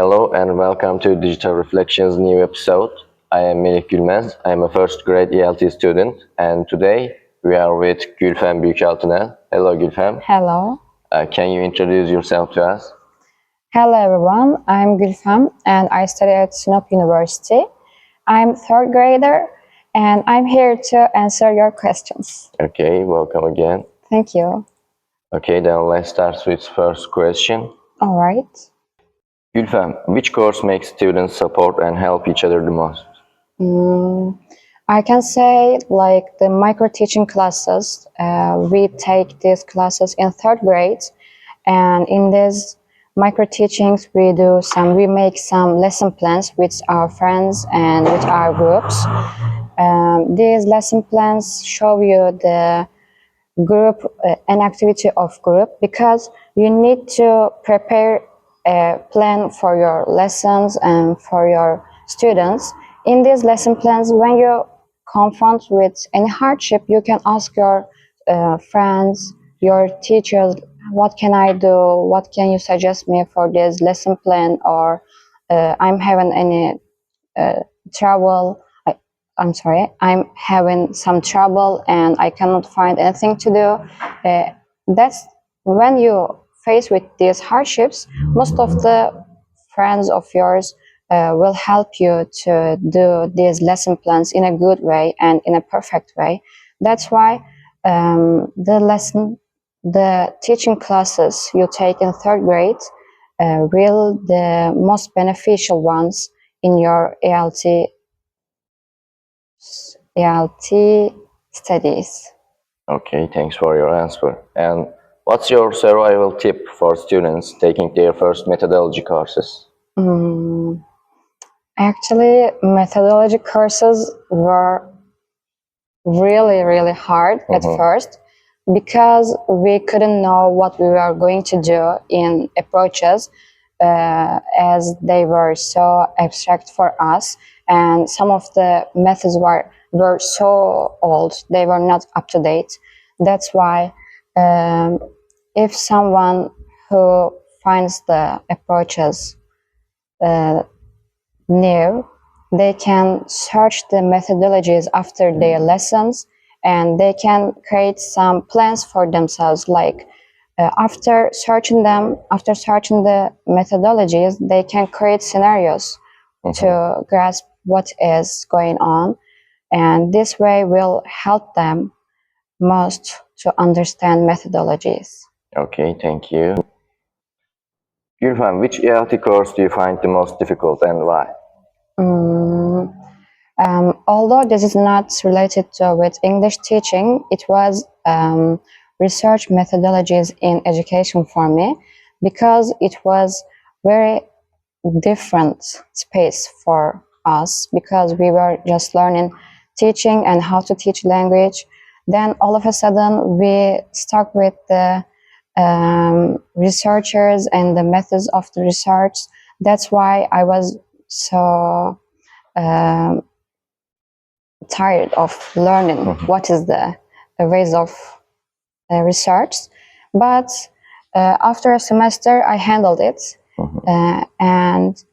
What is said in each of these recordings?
Hello and welcome to Digital Reflections new episode. I am Melih Gülmez. I am a first grade ELT student and today we are with Gülfem Büyükaltıner. Hello Gülfem. Hello. Can you introduce yourself to us? Hello everyone, I'm Gülfem and I study at Sinop University. I'm third grader and I'm here to answer your questions. Okay, welcome again. Thank you. Okay, then let's start with first question. All right. Gülfem, which course makes students support and help each other the most? I can say like the micro teaching classes. We take these classes in third grade, and in these micro teachings we make some lesson plans with our friends and with our groups. These lesson plans show you the group an activity of group because you need to prepare a plan for your lessons and for your students. In these lesson plans, when you confront with any hardship, you can ask your friends, your teachers, what can I do, what can you suggest me for this lesson plan, or I'm having any trouble. I'm having some trouble and I cannot find anything to do. That's when you face with these hardships, most of the friends of yours will help you to do these lesson plans in a good way and in a perfect way. That's why the teaching classes you take in third grade will the most beneficial ones in your ELT studies. Okay, thanks for your answer. And what's your survival tip for students taking their first methodology courses? Actually, methodology courses were really hard at first because we couldn't know what we were going to do in approaches as they were so abstract for us, and some of the methods were so old, they were not up to date. That's why if someone who finds the approaches new, they can search the methodologies after their lessons and they can create some plans for themselves, like after searching the methodologies, they can create scenarios to grasp what is going on, and this way will help them most to understand methodologies. Okay, thank you. Gülfem, which ELT course do you find the most difficult and why? Although this is not related with English teaching, it was research methodologies in education for me because it was very different space for us because we were just learning teaching and how to teach language. Then all of a sudden we stuck with the researchers and the methods of the research. That's why I was so tired of learning what is the ways of research. But after a semester, I handled it. And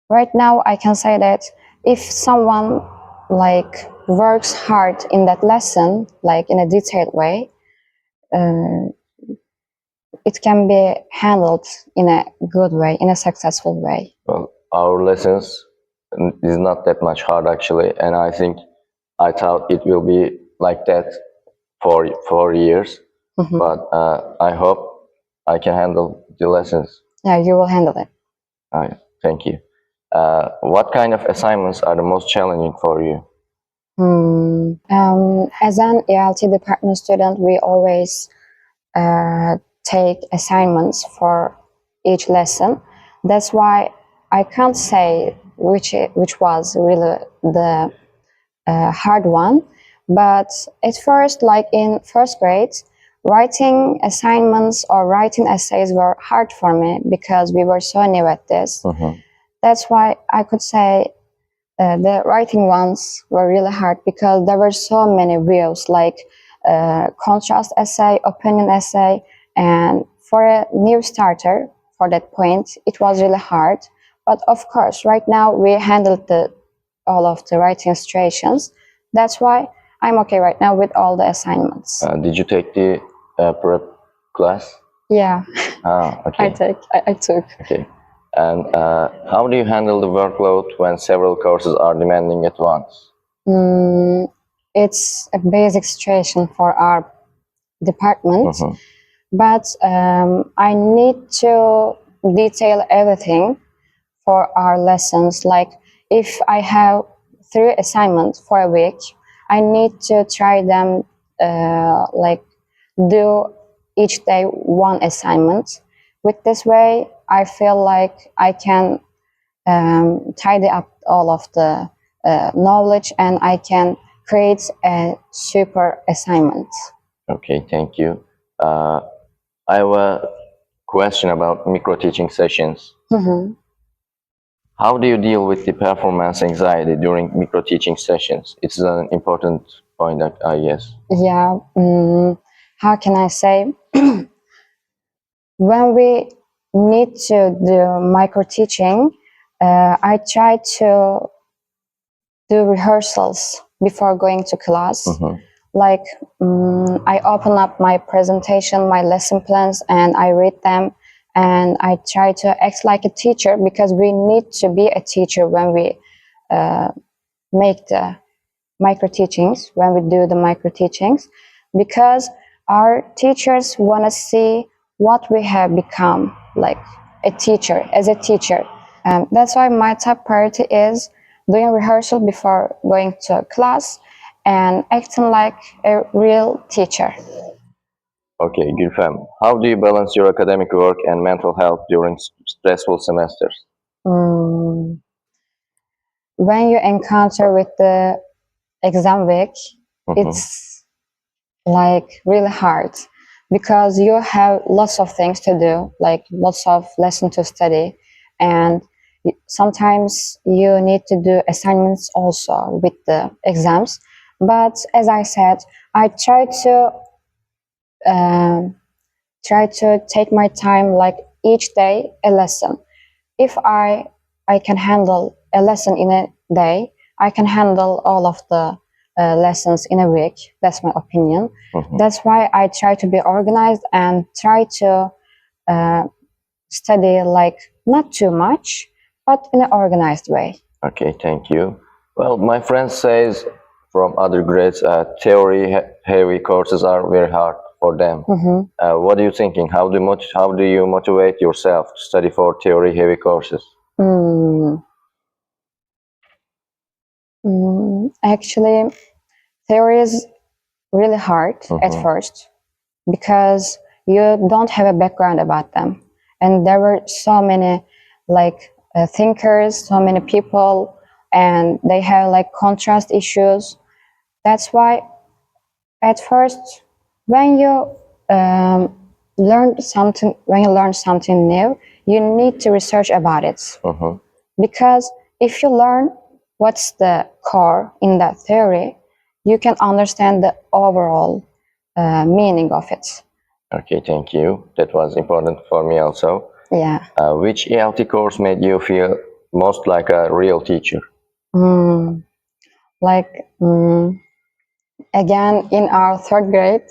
right now I can say that if someone like works hard in that lesson, like in a detailed way, it can be handled in a good way, in a successful way. Well, our lessons is not that much hard actually, and I thought it will be like that for 4 years, but I hope I can handle the lessons. Yeah, you will handle it. Thank you. What kind of assignments are the most challenging for you? As an ELT department student, we always take assignments for each lesson. That's why I can't say which was really the hard one. But at first, like in first grade, writing assignments or writing essays were hard for me because we were so new at this. That's why I could say the writing ones were really hard because there were so many views, like contrast essay, opinion essay, and for a new starter, for that point, it was really hard. But of course, right now we handled all of the writing situations. That's why I'm okay right now with all the assignments. Did you take the prep class? Yeah, Okay. I took. Okay. And how do you handle the workload when several courses are demanding at once? It's a basic situation for our department, but I need to detail everything for our lessons. Like if I have 3 assignments for a week, I need to try them, like do each day 1 assignment. With this way, I feel like I can tidy up all of the knowledge and I can create a super assignment. Okay, thank you. I have a question about micro teaching sessions. How do you deal with the performance anxiety during micro teaching sessions? It's an important point, I guess. Yeah, how can I say? When we need to do micro teaching, I try to do rehearsals before going to class. Like I open up my presentation, my lesson plans, and I read them, and I try to act like a teacher because we need to be a teacher when we make the micro teachings, when we do the micro teachings, because our teachers want to see what we have become, like a teacher, as a teacher. That's why my top priority is doing rehearsal before going to class and acting like a real teacher. Okay, Gülfem, how do you balance your academic work and mental health during stressful semesters? Mm, when you encounter with the exam week, it's like really hard because you have lots of things to do, like lots of lessons to study, and sometimes you need to do assignments also with the exams. But as I said, I try to take my time, like each day a lesson. If I can handle a lesson in a day, I can handle all of the lessons in a week. That's my opinion. That's why I try to be organized and try to study like not too much, but in an organized way. Okay, thank you. Well, my friend says from other grades, theory-heavy courses are very hard for them. What are you thinking? How do you motivate yourself to study for theory-heavy courses? Actually, theory is really hard at first because you don't have a background about them, and there were so many like thinkers, so many people, and they have like contrast issues. That's why at first, when you when you learn something new, you need to research about it. Because if you learn what's the core in that theory, you can understand the overall meaning of it. Okay, thank you. That was important for me also. Yeah. Which ELT course made you feel most like a real teacher? Like again, in our 3rd grade,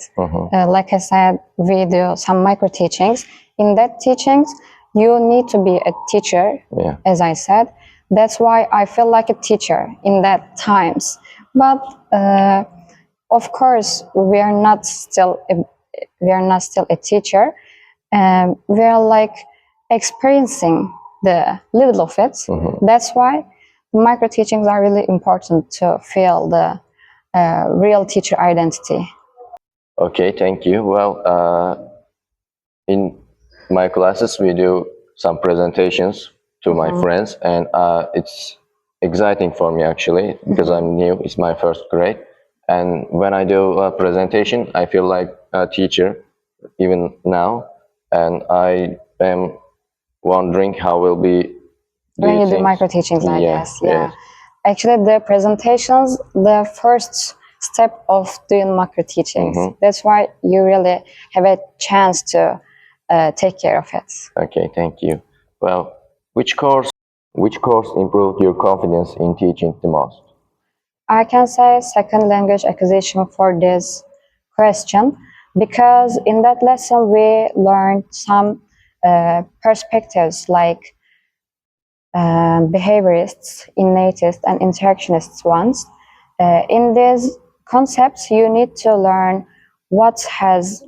like I said, we do some micro teachings. In that teachings, you need to be a teacher, as I said. That's why I feel like a teacher in that times. But of course, we are not still a teacher. We are like experiencing the little of it. That's why micro teachings are really important to feel the real teacher identity. Okay, thank you. Well, in my classes, we do some presentations to my friends, and it's exciting for me actually because I'm new. It's my 1st grade, and when I do a presentation, I feel like a teacher even now, and I am wondering how will be. When you do micro teachings, I guess, yeah. Actually, the presentations, the first step of doing micro teachings. That's why you really have a chance to take care of it. Okay, thank you. Well, which course Which course improved your confidence in teaching the most? I can say second language acquisition for this question, because in that lesson we learned some perspectives like behaviorists, innatists, and interactionists ones. In these concepts, you need to learn what has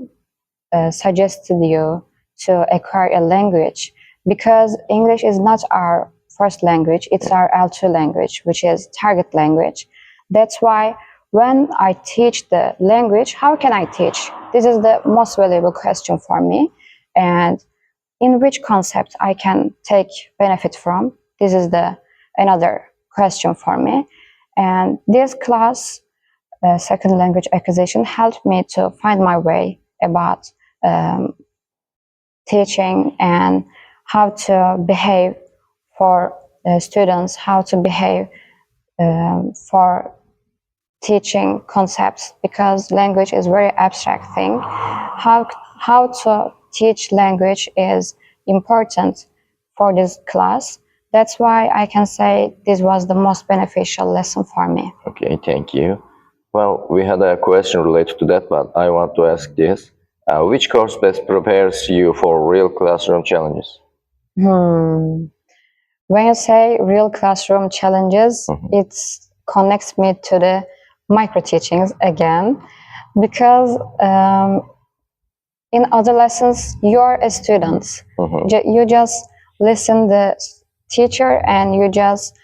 suggested you to acquire a language, because English is not our first language, it's our L2 language, which is target language. That's why when I teach the language, how can I teach? This is the most valuable question for me. And in which concept I can take benefit from? This is the another question for me. And this class, second language acquisition, helped me to find my way about teaching and how to behave for students, how to behave for teaching concepts, because language is very abstract thing. How to teach language is important for this class. That's why I can say this was the most beneficial lesson for me. Okay, thank you. Well, we had a question related to that, but I want to ask this. Which course best prepares you for real classroom challenges? When you say real classroom challenges, it connects me to the micro teachings again, because in other lessons you're a student. You just listen the teacher and you just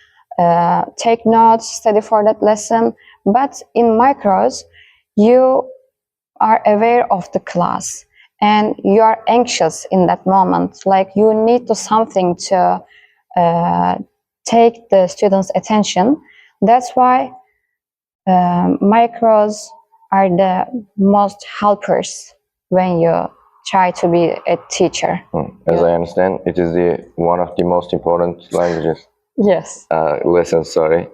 take notes, study for that lesson. But in micros, you are aware of the class and you are anxious in that moment, like you need to something to take the students' attention. That's why micros are the most helpers when you try to be a teacher. As I understand, it is one of the most important languages. Yes. Lessons, sorry.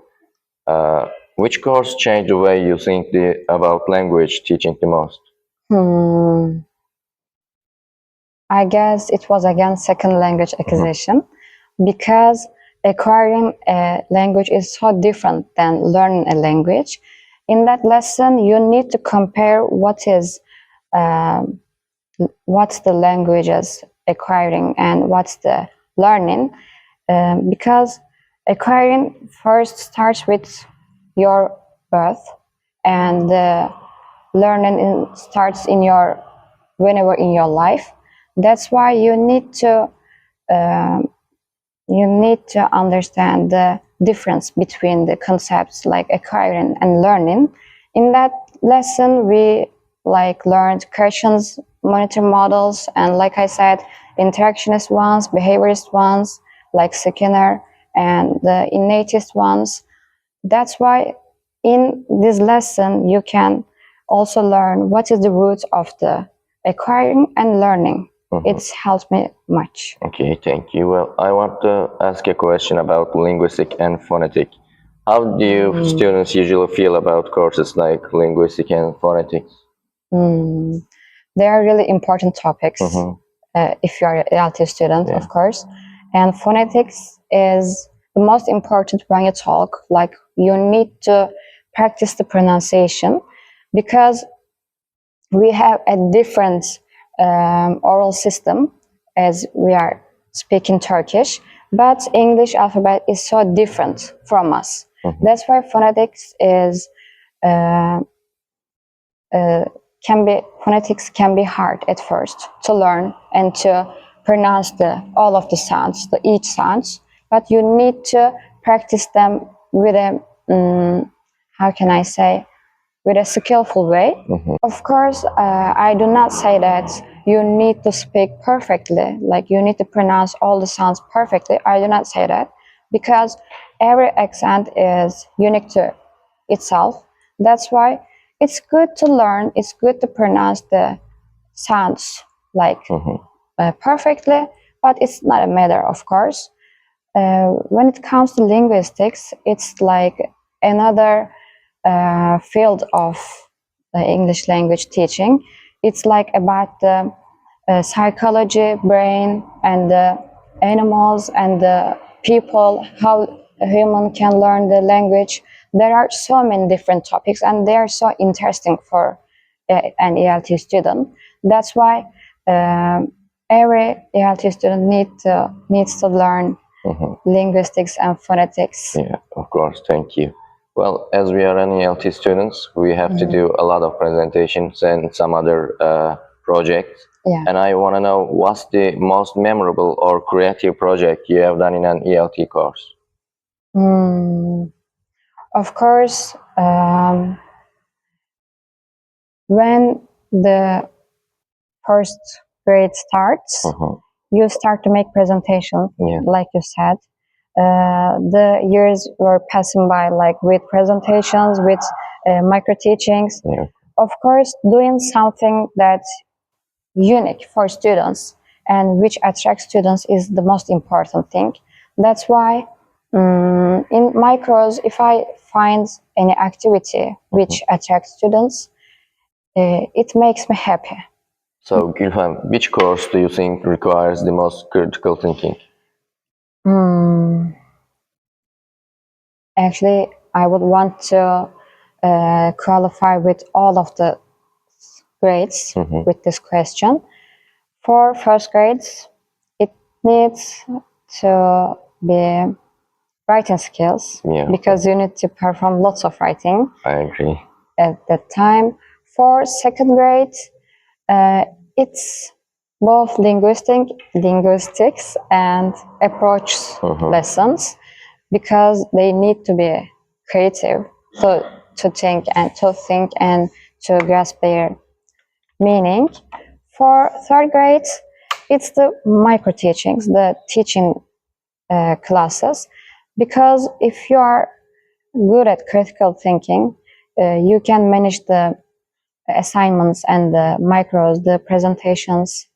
Which course changed the way you think about language teaching the most? I guess it was again second language acquisition, because acquiring a language is so different than learning a language. In that lesson, you need to compare what's the languages acquiring and what's the learning, because acquiring first starts with your birth, and learning starts in your whenever in your life. That's why you need to understand the difference between the concepts like acquiring and learning. In that lesson, we learned questions, monitor models, and like I said, interactionist ones, behaviorist ones, like Skinner, and the innatist ones. That's why in this lesson, you can also learn what is the root of the acquiring and learning. It's helped me much. Okay, thank you. Well, I want to ask a question about linguistic and phonetic. How do students usually feel about courses like linguistic and phonetics? They are really important topics if you are an ELT student, of course. And phonetics is the most important when you talk. Like, you need to practice the pronunciation, because we have a different oral system as we are speaking Turkish, but English alphabet is so different from us. That's why phonetics is phonetics can be hard at first to learn and to pronounce all of the sounds, each sounds. But you need to practice them with a how can I say, with a skillful way. Of course, I do not say that you need to speak perfectly, like you need to pronounce all the sounds perfectly. I do not say that, because every accent is unique to itself. That's why it's good to learn, it's good to pronounce the sounds perfectly, but it's not a matter, of course. When it comes to linguistics, it's like another field of the English language teaching. It's like about the psychology, brain, and the animals, and the people, how a human can learn the language. There are so many different topics, and they are so interesting for an ELT student. That's why every ELT student needs to learn linguistics and phonetics. Yeah, of course. Thank you. Well, as we are an ELT students, we have to do a lot of presentations and some other projects. Yeah. And I want to know, what's the most memorable or creative project you have done in an ELT course? Of course, when the first grade starts, you start to make presentations, like you said. The years were passing by, like with presentations, with micro teachings. Yeah. Of course, doing something that's unique for students and which attracts students is the most important thing. That's why in my course, if I find any activity which attracts students, it makes me happy. So, Gülfem, which course do you think requires the most critical thinking? Actually, I would want to qualify with all of the grades with this question. For first grades, it needs to be writing skills, because you need to perform lots of writing. I agree. At that time. For second grade, it's both linguistics and approach lessons, because they need to be creative to think and to grasp their meaning. For third grade, it's the micro teachings, the teaching classes, because if you are good at critical thinking, you can manage the assignments and the micros, the presentations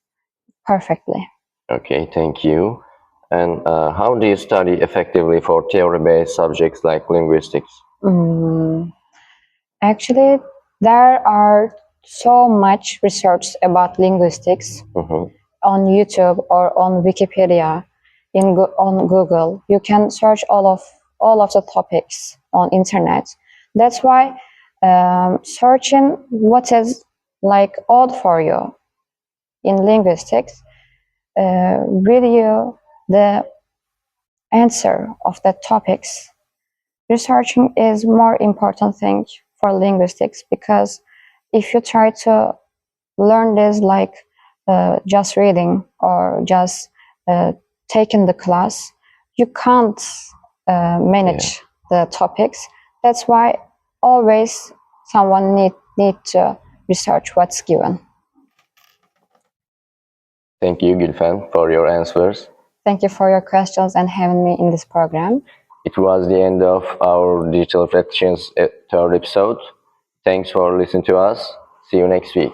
perfectly. Okay, thank you. And how do you study effectively for theory-based subjects like linguistics? Actually, there are so much research about linguistics on YouTube or on Wikipedia, on Google. You can search all of the topics on internet. That's why searching what is like odd for you in linguistics give you the answer of the topics. Researching is more important thing for linguistics, because if you try to learn this like just reading or just taking the class, you can't manage the topics. That's why always someone need to research what's given. Thank you, Gülfem, for your answers. Thank you for your questions and having me in this program. It was the end of our Digital Reflections third episode. Thanks for listening to us. See you next week.